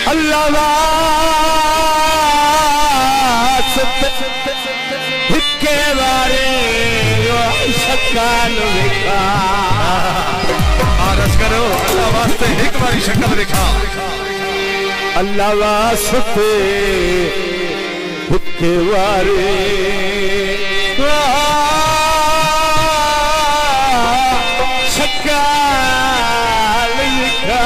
अल्लाह हिक्के बारे शक्ल दिखा आरज़ करो अल्लाह वास्ते एक बारी शक्ल दिखा अल्लाह वास्ते हिक्के बारे शक्ल दिखा।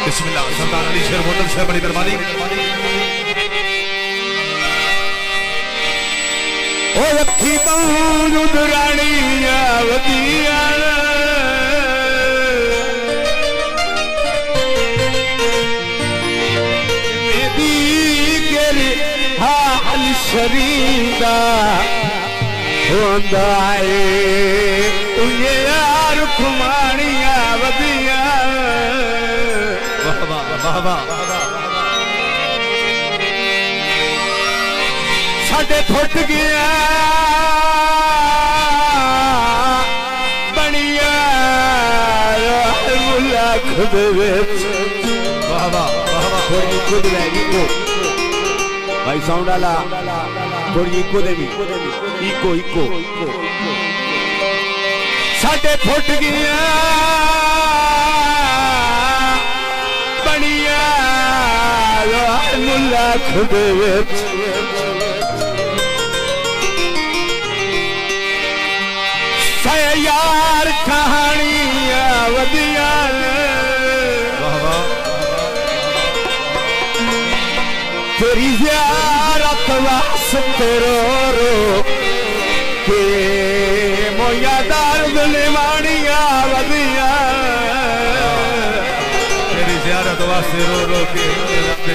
बिस्मिल्लाह सरदार अली शेर मोहम्मद साहब बड़ी मेहरबानी। ओ रखी मौजूद रानिया वदिया मेरी गिर हाल शरीदा होंदा है उन्हें यार खुमानिया वदिया वाह वाह साडे फुट गया बनिया खुद थोड़ी खुद इको भाई साउंड वाला थोड़ी इको दे भी इको इको साडे फुट गया बनिया मुला खुद यार कहानिया वदिया तेरी ज़ियारत वास्ते रो रो के मोया दर्द निमानिया वदिया तेरी ज़ियारत वास्ते रो रो के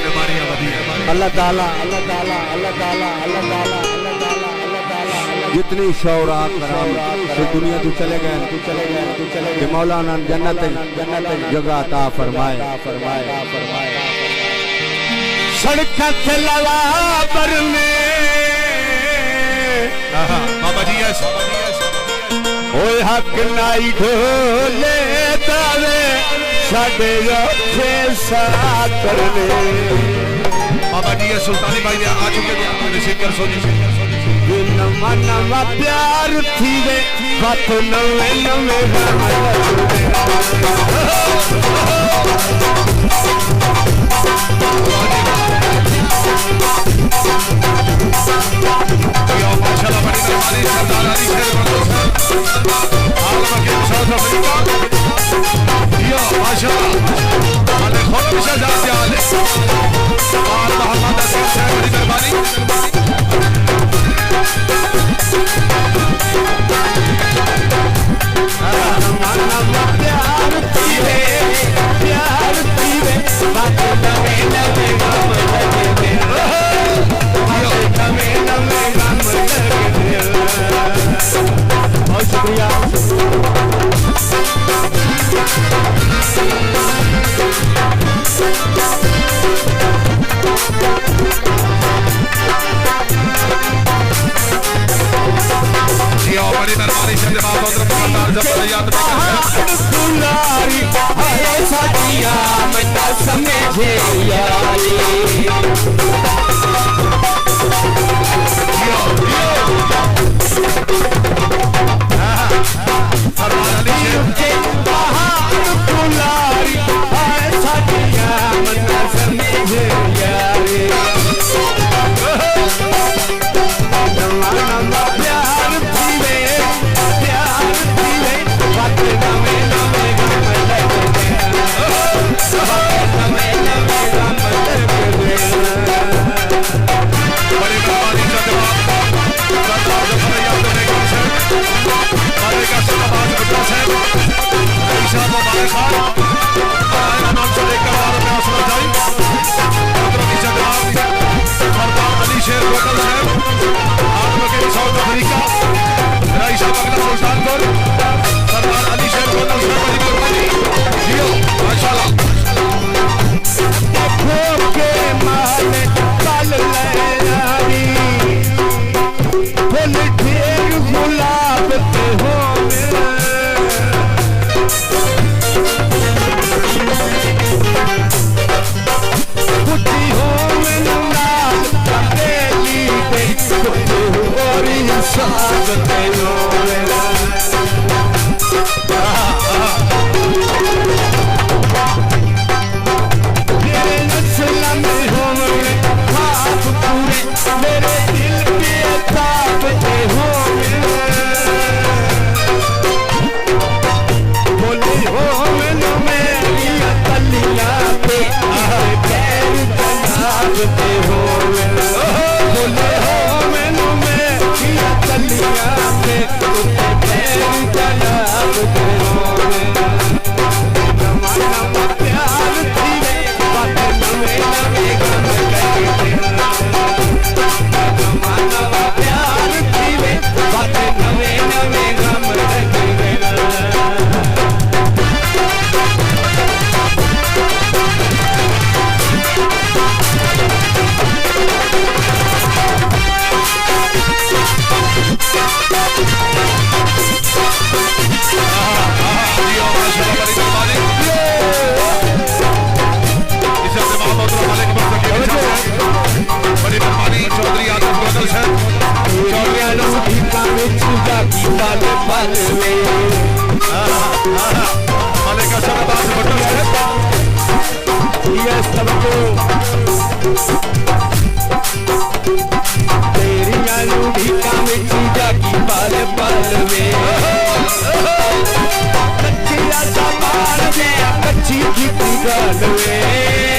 निमानिया वदिया। अल्लाह ताला अल्लाह ताला अल्लाह ताला अल्लाह ताला जितनी शौरात से दुनिया तू चले गए कि मौलाना जन्नत जगह अता फरमाए सड़क लवा पर में बाबा जी ओए हक नाई ढोले तावे साडे रखे सा करने बाबा जी सुल्तानी भाई ने आ चुके हैं सिंगर सोनी नवा नवा प्यार थी वे बात नवे नवे माशाल्लाह बड़ी मेहरबानी सरदार अली शेर साउथ अफ्रीका यो माशाल्लाह मालिक खुद शहजाद जान और मोहम्मद असीम साहब बड़ी मेहरबानी। प्यार थी वे बात नवे नवे गम लगे नवे नवे गम लगे। बहुत शुक्रिया बड़ी मेहरबानी से जनाब याद साथिया मता समझे यारी प्यार थी वे बात नवे नवे गम कई नवा नवा प्यार थी वे बात नवे नवे गम कई बड़ी मेहरबानी चौधरी आदम गोदल से चौधरी पल पल में मलिका सरदार बटन ये सबको तेरी अनूठी कामिठी जागी पल पल में कच्ची आशा मार में कच्ची की गल में